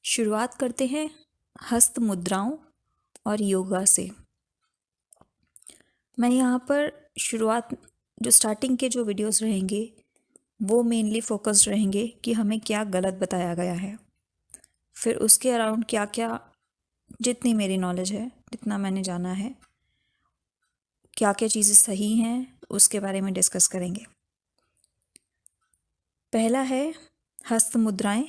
शुरुआत करते हैं हस्त मुद्राओं और योगा से। मैं यहाँ पर जो स्टार्टिंग के जो वीडियोस रहेंगे वो मेनली फोकस्ड रहेंगे कि हमें क्या गलत बताया गया है, फिर उसके अराउंड क्या क्या, जितनी मेरी नॉलेज है, जितना मैंने जाना है, क्या क्या चीज़ें सही हैं उसके बारे में डिस्कस करेंगे। पहला है हस्त मुद्राएं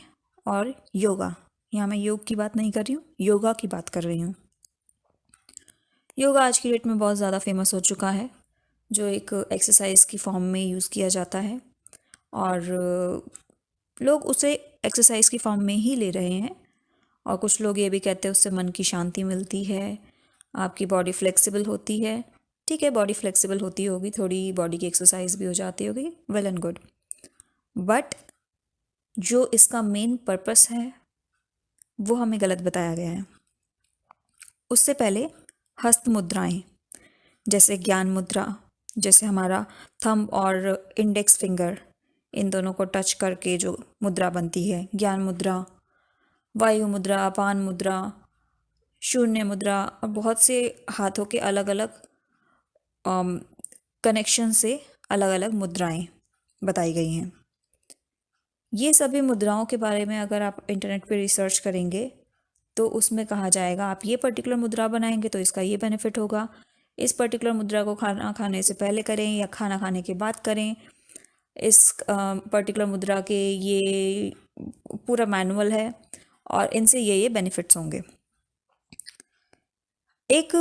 और योगा। यहाँ मैं योग की बात नहीं कर रही हूँ, योगा की बात कर रही हूँ। योगा आज की डेट में बहुत ज़्यादा फेमस हो चुका है, जो एक एक्सरसाइज की फॉर्म में यूज़ किया जाता है और लोग उसे एक्सरसाइज की फॉर्म में ही ले रहे हैं। और कुछ लोग ये भी कहते हैं उससे मन की शांति मिलती है, आपकी बॉडी फ्लेक्सिबल होती है। ठीक है, बॉडी फ्लेक्सिबल होती होगी, थोड़ी बॉडी की एक्सरसाइज भी हो जाती होगी, वेल एंड गुड। बट जो इसका मेन पर्पस है वो हमें गलत बताया गया है। उससे पहले हस्त मुद्राएं, जैसे ज्ञान मुद्रा, जैसे हमारा थंब और इंडेक्स फिंगर, इन दोनों को टच करके जो मुद्रा बनती है, ज्ञान मुद्रा, वायु मुद्रा, अपान मुद्रा, शून्य मुद्रा, और बहुत से हाथों के अलग अलग कनेक्शन से अलग अलग मुद्राएं बताई गई हैं। ये सभी मुद्राओं के बारे में अगर आप इंटरनेट पे रिसर्च करेंगे तो उसमें कहा जाएगा आप ये पर्टिकुलर मुद्रा बनाएंगे तो इसका ये बेनिफिट होगा, इस पर्टिकुलर मुद्रा को खाना खाने से पहले करें या खाना खाने के बाद करें, इस पर्टिकुलर मुद्रा के ये पूरा मैनुअल है और इनसे ये बेनिफिट्स होंगे। एक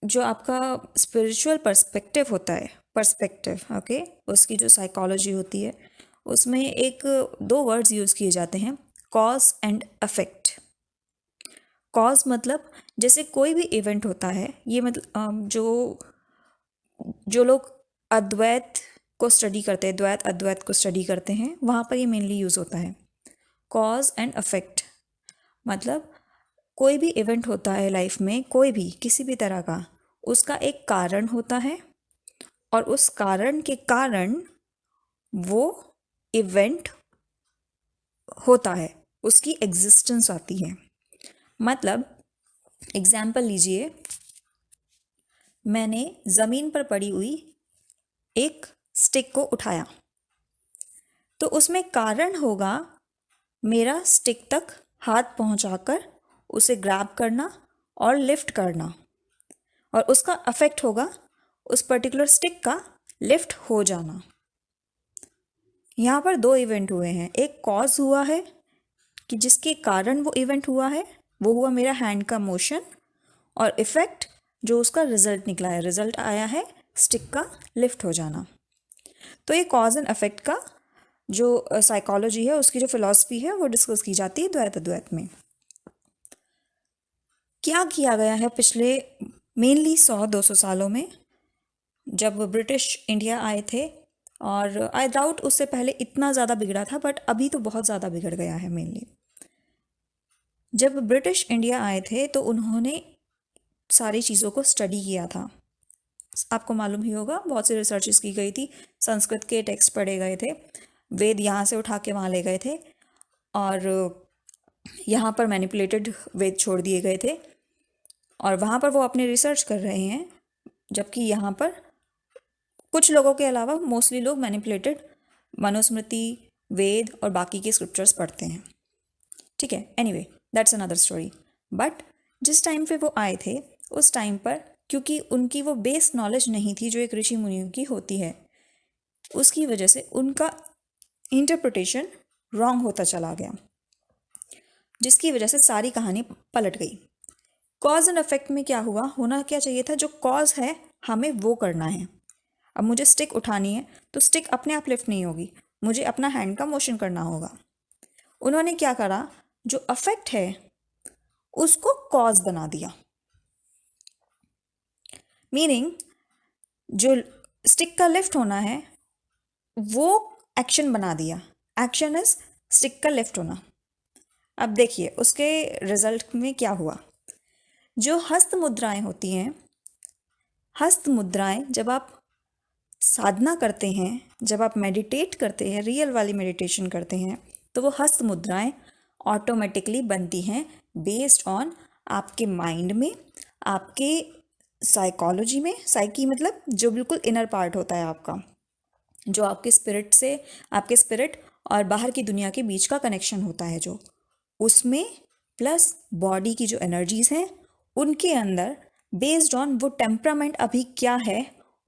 जो आपका स्पिरिचुअल पर्सपेक्टिव होता है, ओके, उसकी जो साइकोलॉजी होती है उसमें एक दो वर्ड्स यूज़ किए जाते हैं, कॉज एंड अफेक्ट। कॉज मतलब जैसे कोई भी इवेंट होता है, ये मतलब जो लोग अद्वैत को स्टडी करते हैं, द्वैत अद्वैत को स्टडी करते हैं, वहाँ पर ये मेनली यूज़ होता है। कॉज एंड अफेक्ट मतलब कोई भी इवेंट होता है लाइफ में, कोई भी किसी भी तरह का, उसका एक कारण होता है और उस कारण के कारण वो इवेंट होता है, उसकी एग्जिस्टेंस आती है। मतलब एग्जाम्पल लीजिए, मैंने ज़मीन पर पड़ी हुई एक स्टिक को उठाया तो उसमें कारण होगा मेरा स्टिक तक हाथ पहुंचाकर उसे ग्रैब करना और लिफ्ट करना, और उसका अफेक्ट होगा उस पर्टिकुलर स्टिक का लिफ्ट हो जाना। यहाँ पर दो इवेंट हुए हैं, एक कॉज हुआ है कि जिसके कारण वो इवेंट हुआ है, वो हुआ मेरा हैंड का मोशन, और इफेक्ट जो उसका रिजल्ट निकला है, रिजल्ट आया है स्टिक का लिफ्ट हो जाना। तो ये कॉज एंड इफेक्ट का जो साइकोलॉजी है, उसकी जो फिलॉसफी है वो डिस्कस की जाती है द्वैत अद्वैत में। क्या किया गया है पिछले मेनली 100-200 सालों में, जब ब्रिटिश इंडिया आए थे, और आई डाउट उससे पहले इतना ज़्यादा बिगड़ा था, बट अभी तो बहुत ज़्यादा बिगड़ गया है। मेनली जब ब्रिटिश इंडिया आए थे तो उन्होंने सारी चीज़ों को स्टडी किया था। आपको मालूम ही होगा, बहुत सी रिसर्चेस की गई थी, संस्कृत के टेक्स्ट पढ़े गए थे, वेद यहाँ से उठा के वहाँ ले गए थे, और यहाँ पर मैनिपुलेटेड वेद छोड़ दिए गए थे, और वहाँ पर वो अपने रिसर्च कर रहे हैं, जबकि यहाँ पर कुछ लोगों के अलावा मोस्टली लोग मैनिपुलेटेड मनुस्मृति, वेद और बाकी के स्क्रिप्चर्स पढ़ते हैं। ठीक है, anyway that's another story. But जिस टाइम पे वो आए थे, उस टाइम पर क्योंकि उनकी वो बेस नॉलेज नहीं थी जो एक ऋषि मुनियों की होती है, उसकी वजह से उनका इंटरप्रिटेशन रॉन्ग होता चला गया, जिसकी वजह से सारी कहानी पलट गई। कॉज एंड इफेक्ट में क्या हुआ, होना क्या चाहिए था, जो कॉज है हमें वो करना है। अब मुझे स्टिक उठानी है तो स्टिक अपने आप लिफ्ट नहीं होगी, मुझे अपना हैंड का मोशन करना होगा। उन्होंने क्या करा, जो अफेक्ट है उसको कॉज बना दिया, मीनिंग जो स्टिक का लिफ्ट होना है वो एक्शन बना दिया। एक्शन इज स्टिक का लिफ्ट होना। अब देखिए उसके रिजल्ट में क्या हुआ। जो हस्त मुद्राएं होती हैं, हस्त मुद्राएं जब आप साधना करते हैं, जब आप मेडिटेट करते हैं, रियल वाली मेडिटेशन करते हैं, तो वो हस्त मुद्राएं ऑटोमेटिकली बनती हैं बेस्ड ऑन आपके माइंड में, आपके साइकोलॉजी में। साइकी मतलब जो बिल्कुल इनर पार्ट होता है आपका, जो आपके स्पिरिट से, आपके स्पिरिट और बाहर की दुनिया के बीच का कनेक्शन होता है जो, उसमें प्लस बॉडी की जो एनर्जीज हैं उनके अंदर, बेस्ड ऑन वो टेम्परामेंट अभी क्या है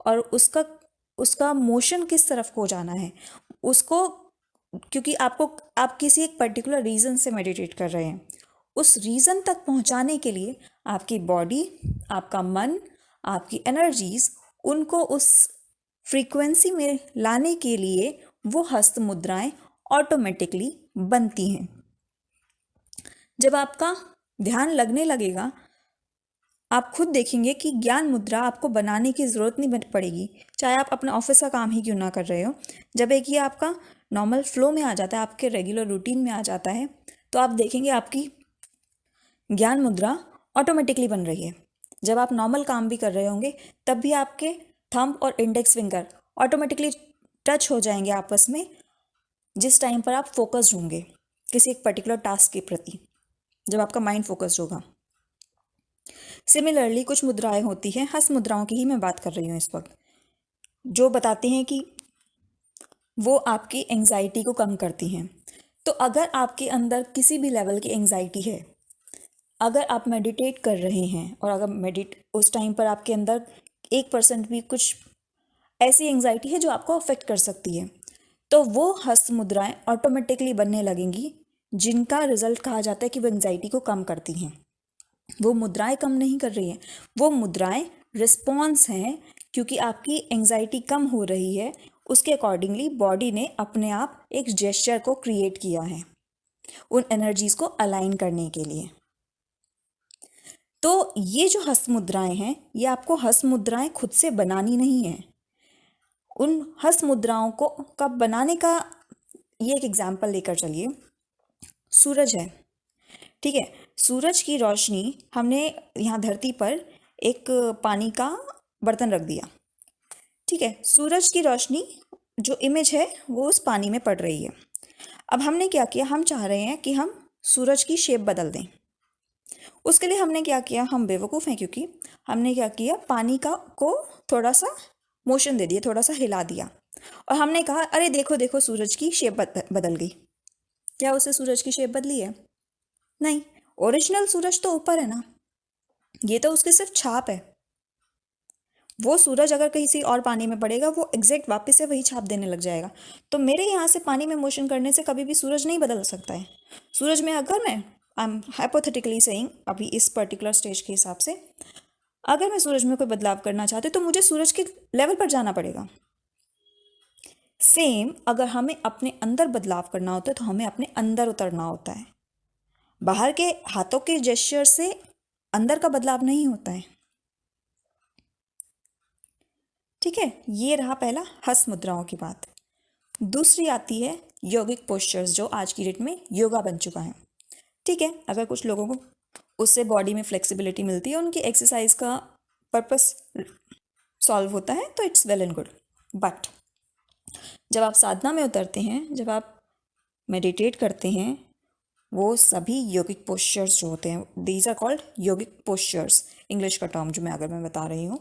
और उसका उसका मोशन किस तरफ को जाना है उसको, क्योंकि आप किसी एक पर्टिकुलर रीज़न से मेडिटेट कर रहे हैं, उस रीज़न तक पहुंचाने के लिए आपकी बॉडी, आपका मन, आपकी एनर्जीज, उनको उस फ्रीक्वेंसी में लाने के लिए वो हस्त मुद्राएं ऑटोमेटिकली बनती हैं। जब आपका ध्यान लगने लगेगा, आप खुद देखेंगे कि ज्ञान मुद्रा आपको बनाने की ज़रूरत नहीं पड़ेगी, चाहे आप अपने ऑफिस का काम ही क्यों ना कर रहे हो। जब एक ये आपका नॉर्मल फ्लो में आ जाता है, आपके रेगुलर रूटीन में आ जाता है, तो आप देखेंगे आपकी ज्ञान मुद्रा ऑटोमेटिकली बन रही है। जब आप नॉर्मल काम भी कर रहे होंगे तब भी आपके थंब और इंडेक्स फिंगर ऑटोमेटिकली टच हो जाएंगे आपस में, जिस टाइम पर आप फोकस्ड होंगे किसी एक पर्टिकुलर टास्क के प्रति, जब आपका माइंड फोकस्ड होगा। सिमिलरली कुछ मुद्राएं होती हैं, हस्त मुद्राओं की ही मैं बात कर रही हूँ इस वक्त, जो बताती हैं कि वो आपकी एंजाइटी को कम करती हैं। तो अगर आपके अंदर किसी भी लेवल की एंजाइटी है, अगर आप मेडिटेट कर रहे हैं और अगर उस टाइम पर आपके अंदर 1% भी कुछ ऐसी एंजाइटी है जो आपको अफेक्ट कर सकती है, तो वो हस्त मुद्राएं ऑटोमेटिकली बनने लगेंगी, जिनका रिजल्ट कहा जाता है कि वो एंजाइटी को कम करती हैं। वो मुद्राएं कम नहीं कर रही हैं, वो मुद्राएं रिस्पॉन्स हैं, क्योंकि आपकी एंजाइटी कम हो रही है, उसके अकॉर्डिंगली बॉडी ने अपने आप एक जेस्चर को क्रिएट किया है उन एनर्जीज को अलाइन करने के लिए। तो ये जो हस्त मुद्राएं हैं, ये आपको हस्त मुद्राएं खुद से बनानी नहीं है। उन हस्त मुद्राओं को कब बनाने का, ये एक एग्जाम्पल लेकर चलिए। सूरज है, ठीक है, सूरज की रोशनी, हमने यहाँ धरती पर एक पानी का बर्तन रख दिया, ठीक है, सूरज की रोशनी जो इमेज है वो उस पानी में पड़ रही है। अब हमने क्या किया, हम चाह रहे हैं कि हम सूरज की शेप बदल दें। उसके लिए हमने क्या किया, हम बेवकूफ़ हैं, क्योंकि हमने क्या किया, पानी का को थोड़ा सा मोशन दे दिया, थोड़ा सा हिला दिया, और हमने कहा अरे देखो देखो सूरज की शेप बदल गई। क्या उससे सूरज की शेप बदली है? नहीं, ओरिजिनल सूरज तो ऊपर है ना, ये तो उसकी सिर्फ छाप है। वो सूरज अगर किसी और पानी में पड़ेगा, वो एग्जैक्ट वापस से वही छाप देने लग जाएगा। तो मेरे यहाँ से पानी में मोशन करने से कभी भी सूरज नहीं बदल सकता है। सूरज में अगर मैं, आई एम हाइपोथेटिकली सेइंग, अभी इस पर्टिकुलर स्टेज के हिसाब से, अगर मैं सूरज में कोई बदलाव करना चाहती तो मुझे सूरज के लेवल पर जाना पड़ेगा। सेम अगर हमें अपने अंदर बदलाव करना होता है तो हमें अपने अंदर उतरना होता है। बाहर के हाथों के जेस्चर से अंदर का बदलाव नहीं होता है, ठीक है। ये रहा पहला हस्त मुद्राओं की बात। दूसरी आती है योगिक पोस्चर्स, जो आज की डेट में योगा बन चुका है, ठीक है। अगर कुछ लोगों को उससे बॉडी में फ्लेक्सिबिलिटी मिलती है, उनकी एक्सरसाइज का पर्पस सॉल्व होता है, तो it's well and good. But जब आप साधना में उतरते हैं, जब आप मेडिटेट करते हैं, वो सभी योगिक पोस्चर्स जो होते हैं, these are called yogic postures, English का टर्म जो मैं बता रही हूँ,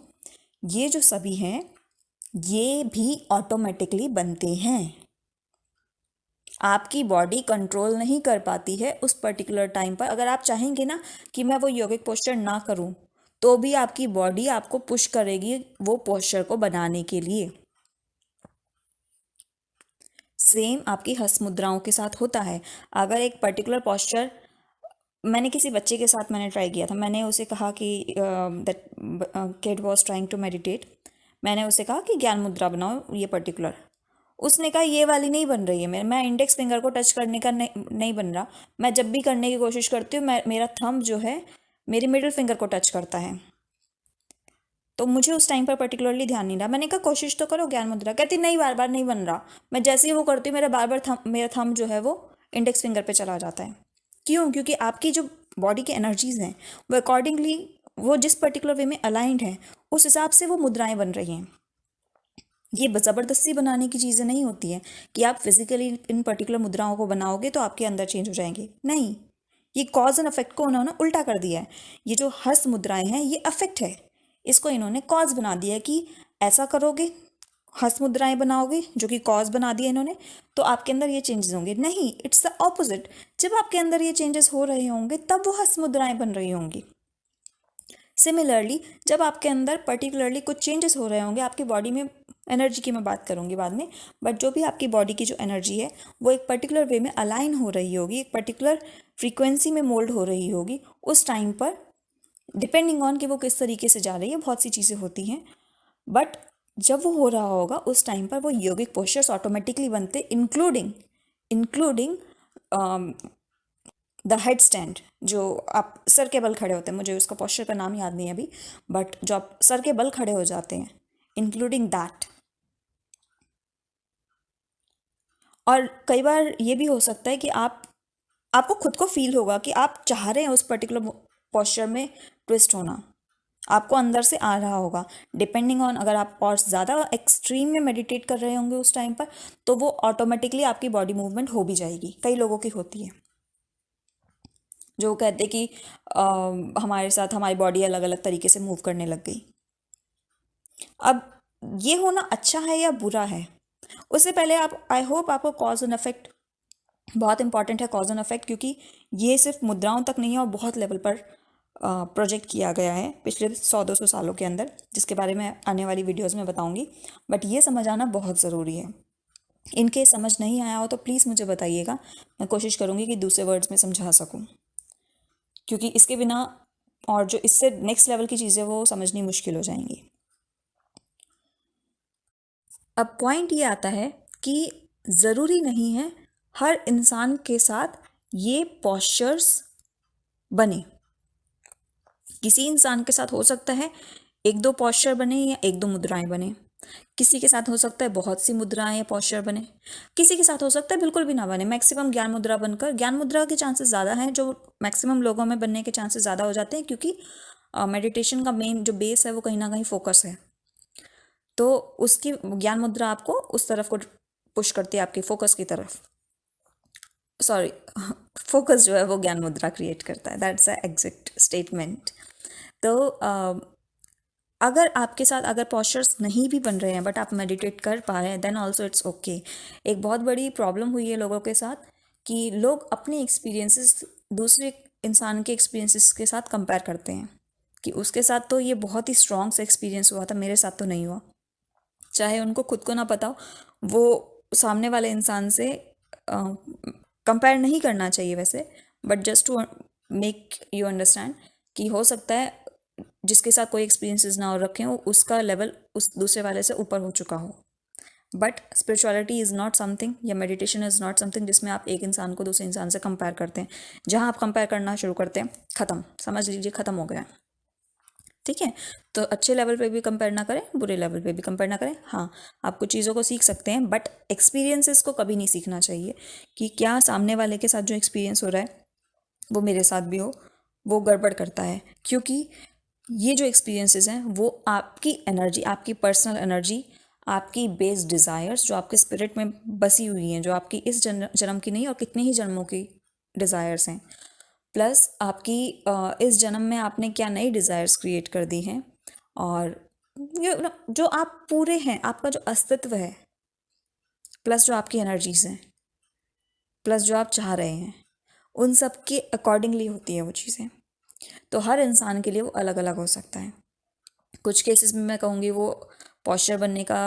ये जो सभी हैं ये भी ऑटोमेटिकली बनते हैं। आपकी बॉडी कंट्रोल नहीं कर पाती है उस पर्टिकुलर टाइम पर। अगर आप चाहेंगे ना कि मैं वो योगिक पोस्चर ना करूं, तो भी आपकी बॉडी आपको पुश करेगी वो पोस्चर को बनाने के लिए। सेम आपकी हस्त मुद्राओं के साथ होता है। अगर एक पर्टिकुलर पोस्चर, मैंने किसी बच्चे के साथ मैंने ट्राई किया था, मैंने उसे कहा कि that kid was trying to meditate, मैंने उसे कहा कि ज्ञान मुद्रा बनाओ ये पर्टिकुलर, उसने कहा ये वाली नहीं बन रही है, मैं इंडेक्स फिंगर को टच करने का नहीं बन रहा, मैं जब भी करने की कोशिश करती हूँ मेरा थंब जो है मेरी मिडिल फिंगर को टच करता है, तो मुझे उस टाइम पर पर्टिकुलरली ध्यान नहीं रहा। मैंने कहा कोशिश तो करो ज्ञान मुद्रा, कहती नहीं बार बार नहीं बन रहा। मैं जैसे ही वो करती हूँ मेरा बार बार मेरा थंब जो है वो इंडेक्स फिंगर पे चला जाता है। क्यों? क्योंकि आपकी जो बॉडी की एनर्जीज हैं वो अकॉर्डिंगली, वो जिस पर्टिकुलर वे में अलाइंड है, उस हिसाब से वो मुद्राएं बन रही हैं। ये ज़बरदस्ती बनाने की चीज़ें नहीं होती हैं कि आप फिजिकली इन पर्टिकुलर मुद्राओं को बनाओगे तो आपके अंदर चेंज हो जाएंगे, नहीं। ये कॉज एंड अफेक्ट को उन्होंने उल्टा कर दिया है। ये जो हस्त मुद्राएं हैं ये अफेक्ट है, इसको इन्होंने कॉज बना दिया है कि ऐसा करोगे, हस्त मुद्राएं बनाओगे, जो कि कॉज बना दिया इन्होंने, तो आपके अंदर ये चेंजेस होंगे। नहीं, इट्स द ऑपोजिट। जब आपके अंदर ये चेंजेस हो रहे होंगे तब वो हस्त मुद्राएं बन रही होंगी। सिमिलरली जब आपके अंदर पर्टिकुलरली कुछ चेंजेस हो रहे होंगे आपकी बॉडी में, एनर्जी की मैं बात करूंगी बाद में, बट जो भी आपकी बॉडी की जो एनर्जी है वो एक पर्टिकुलर वे में अलाइन हो रही होगी, एक पर्टिकुलर फ्रीक्वेंसी में मोल्ड हो रही होगी उस टाइम पर, डिपेंडिंग ऑन कि वो किस तरीके से जा रही है, बहुत सी चीज़ें होती हैं। बट जब वो हो रहा होगा उस टाइम पर वो योगिक पोस्चर्स ऑटोमेटिकली बनते, including including the head stand, जो आप सर के बल खड़े होते हैं, मुझे उसका पोस्चर का नाम याद नहीं है अभी, बट जो आप सर के बल खड़े हो जाते हैं, इंक्लूडिंग दैट। और कई बार ये भी हो सकता है कि आपको खुद को फील होगा कि आप चाह रहे हैं उस पर्टिकुलर पोस्चर में ट्विस्ट होना, आपको अंदर से आ रहा होगा। डिपेंडिंग ऑन, अगर आप और ज़्यादा एक्सट्रीम में मेडिटेट कर रहे होंगे उस टाइम पर, तो वो ऑटोमेटिकली आपकी बॉडी मूवमेंट हो भी जाएगी। कई लोगों की होती है जो कहते कि हमारे साथ हमारी बॉडी अलग अलग तरीके से मूव करने लग गई। अब ये होना अच्छा है या बुरा है, उससे पहले आप, आई होप आपको कॉज एंड इफेक्ट, बहुत इंपॉर्टेंट है कॉज एंड इफेक्ट, क्योंकि ये सिर्फ मुद्राओं तक नहीं है और बहुत लेवल पर प्रोजेक्ट किया गया है पिछले 100-200 सालों के अंदर, जिसके बारे में आने वाली वीडियोस में बताऊंगी। बट ये समझ आना बहुत ज़रूरी है। इनके समझ नहीं आया हो तो प्लीज़ मुझे बताइएगा, मैं कोशिश करूंगी कि दूसरे वर्ड्स में समझा सकूं, क्योंकि इसके बिना और जो इससे नेक्स्ट लेवल की चीज़ें वो समझनी मुश्किल हो जाएंगी। अब पॉइंट ये आता है कि ज़रूरी नहीं है हर इंसान के साथ ये पॉस्चर्स बने। किसी इंसान के साथ हो सकता है एक दो पॉस्चर बने या एक दो मुद्राएं बने, किसी के साथ हो सकता है बहुत सी मुद्राएं या पॉस्चर बने, किसी के साथ हो सकता है बिल्कुल भी ना बने। मैक्सिमम ज्ञान मुद्रा बनकर, ज्ञान मुद्रा के चांसेस ज़्यादा हैं, जो मैक्सिमम लोगों में बनने के चांसेस ज़्यादा हो जाते हैं, क्योंकि मेडिटेशन का मेन जो बेस है वो कहीं ना कहीं फोकस है। तो उसकी ज्ञान मुद्रा आपको उस तरफ को पुश करती है, आपके फोकस की तरफ। सॉरी, फोकस जो है वो ज्ञान मुद्रा क्रिएट करता है, दैट्स अ एग्जैक्ट स्टेटमेंट। तो अगर आपके साथ अगर पॉस्चर्स नहीं भी बन रहे हैं बट आप मेडिटेट कर पा रहे हैं, देन ऑल्सो इट्स ओके। एक बहुत बड़ी प्रॉब्लम हुई है लोगों के साथ कि लोग अपने एक्सपीरियंसेस दूसरे इंसान के एक्सपीरियंसेस के साथ कंपेयर करते हैं कि उसके साथ तो ये बहुत ही स्ट्रॉन्ग से एक्सपीरियंस हुआ था, मेरे साथ तो नहीं हुआ। चाहे उनको खुद को ना पता हो, वो सामने वाले इंसान से कंपेयर नहीं करना चाहिए वैसे, but just to make you understand कि हो सकता है जिसके साथ कोई एक्सपीरियंसेस ना हो रखे हो उसका लेवल उस दूसरे वाले से ऊपर हो चुका हो। But spirituality is not something, या मेडिटेशन इज़ नॉट समथिंग जिसमें आप एक इंसान को दूसरे इंसान से कंपेयर करते हैं। जहाँ आप कंपेयर करना शुरू करते हैं, ख़त्म, समझ लीजिए ख़त्म हो गया। ठीक है, तो अच्छे लेवल पे भी कंपेयर ना करें, बुरे लेवल पे भी कंपेयर ना करें। हाँ, आप कुछ चीज़ों को सीख सकते हैं बट एक्सपीरियंसेस को कभी नहीं सीखना चाहिए कि क्या सामने वाले के साथ जो एक्सपीरियंस हो रहा है वो मेरे साथ भी हो, वो गड़बड़ करता है। क्योंकि ये जो एक्सपीरियंसेस हैं वो आपकी एनर्जी, आपकी पर्सनल एनर्जी, आपकी बेस डिज़ायर्स जो आपके स्पिरिट में बसी हुई हैं, जो आपकी इस जन्म की नहीं और कितने ही जन्मों की डिज़ायर्स हैं, प्लस आपकी इस जन्म में आपने क्या नई डिज़ायर्स क्रिएट कर दी हैं, और जो आप पूरे हैं, आपका जो अस्तित्व है, प्लस जो आपकी एनर्जीज हैं, प्लस जो आप चाह रहे हैं, उन सब के अकॉर्डिंगली होती है वो चीज़ें। तो हर इंसान के लिए वो अलग अलग हो सकता है। कुछ केसेस में मैं कहूँगी वो पॉस्चर बनने का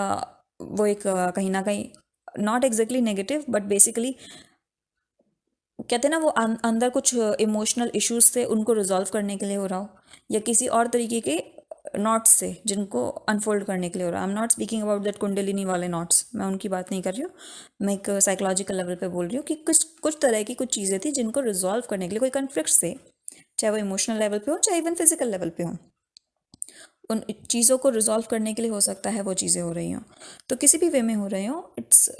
वो एक कहीं ना कहीं not exactly negative but basically कहते हैं ना वो अंदर कुछ इमोशनल इश्यूज से उनको रिजॉल्व करने के लिए हो रहा हो, या किसी और तरीके के नॉट्स से जिनको अनफोल्ड करने के लिए हो रहा है। I am not speaking about that kundalini वाले नॉट्स, मैं उनकी बात नहीं कर रही हूँ। मैं एक साइकोलॉजिकल लेवल पे बोल रही हूँ कि कुछ तरह की कुछ चीज़ें थी जिनको रिजॉल्व करने के लिए, कोई कन्फ्लिक्ट से, चाहे वो इमोशनल लेवल पे हो चाहे इवन फिजिकल लेवल पे हो, उन चीज़ों को रिजॉल्व करने के लिए हो सकता है वो चीज़ें हो रही हों। तो किसी भी वे में हो रही हों, इट्स,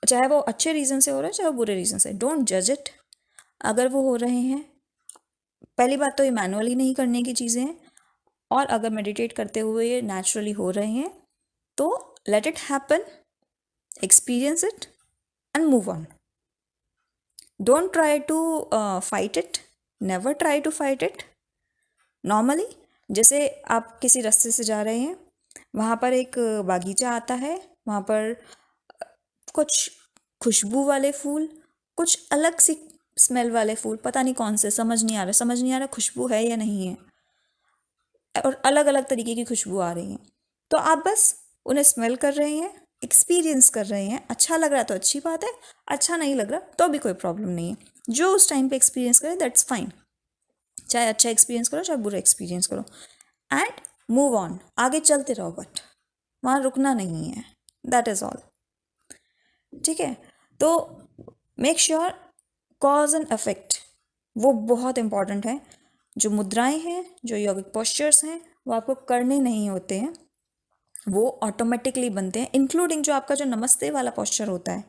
चाहे वो अच्छे रीज़न से हो रहा है चाहे वो बुरे रीज़न से, डोंट जज इट। अगर वो हो रहे हैं, पहली बात तो ये मैनुअली नहीं करने की चीज़ें हैं, और अगर मेडिटेट करते हुए ये नेचुरली हो रहे हैं तो let it happen, experience it, and move on. Don't try to fight it. Never try to fight it. Normally जैसे आप किसी रास्ते से जा रहे हैं, वहाँ पर एक बागीचा आता है, वहाँ पर कुछ खुशबू वाले फूल, कुछ अलग सी स्मेल वाले फूल, पता नहीं कौन से, समझ नहीं आ रहा खुशबू है या नहीं है, और अलग अलग तरीके की खुशबू आ रही है। तो आप बस उन्हें स्मेल कर रहे हैं, एक्सपीरियंस कर रहे हैं। अच्छा लग रहा है तो अच्छी बात है, अच्छा नहीं लग रहा तो भी कोई प्रॉब्लम नहीं है। जो उस टाइम पे एक्सपीरियंस करें दैट्स फाइन, चाहे अच्छा एक्सपीरियंस करो चाहे बुरा एक्सपीरियंस करो, एंड मूव ऑन, आगे चलते रहो, बट वहाँ रुकना नहीं है। That is all. ठीक है, तो make sure cause and effect वो बहुत इंपॉर्टेंट है। जो मुद्राएं हैं, जो योगिक पोस्चर्स हैं, वो आपको करने नहीं होते हैं, वो ऑटोमेटिकली बनते हैं, इंक्लूडिंग जो आपका जो नमस्ते वाला पोस्चर होता है।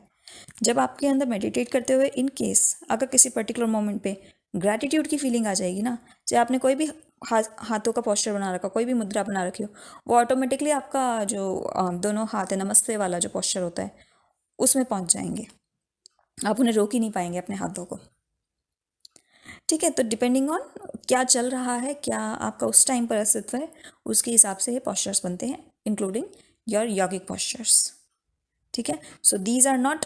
जब आपके अंदर मेडिटेट करते हुए इन केस अगर किसी पर्टिकुलर मोमेंट पे ग्रैटिट्यूड की फीलिंग आ जाएगी ना, चाहे आपने कोई भी हाथों का पोस्चर बना रखा, कोई भी मुद्रा बना रखी हो, वो ऑटोमेटिकली आपका जो दोनों हाथ है, नमस्ते वाला जो पोस्चर होता है, उसमें पहुंच जाएंगे। आप उन्हें रोक ही नहीं पाएंगे अपने हाथों को। ठीक है, तो डिपेंडिंग ऑन क्या चल रहा है, क्या आपका उस टाइम पर अस्तित्व है, उसके हिसाब से ये पोस्चर्स बनते हैं, इंक्लूडिंग योर योगिक पोस्चर्स। ठीक है, so these are not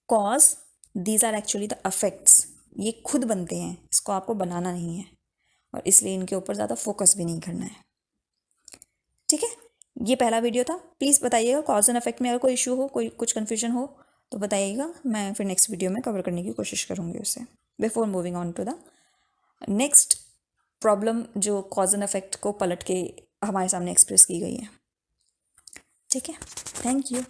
cause, these are actually the affects. ये खुद बनते हैं, इसको आपको बनाना नहीं है, और इसलिए इनके ऊपर ज़्यादा फोकस भी नहीं करना है। ठीक है, ये पहला वीडियो था। प्लीज़ बताइएगा कॉज एंड इफेक्ट में अगर कोई इशू हो, कोई कुछ कन्फ्यूजन हो तो बताइएगा, मैं फिर नेक्स्ट वीडियो में कवर करने की कोशिश करूँगी उसे। Before moving on to the next problem जो कॉज एंड इफेक्ट को पलट के हमारे सामने एक्सप्रेस की गई है। ठीक है, थैंक यू।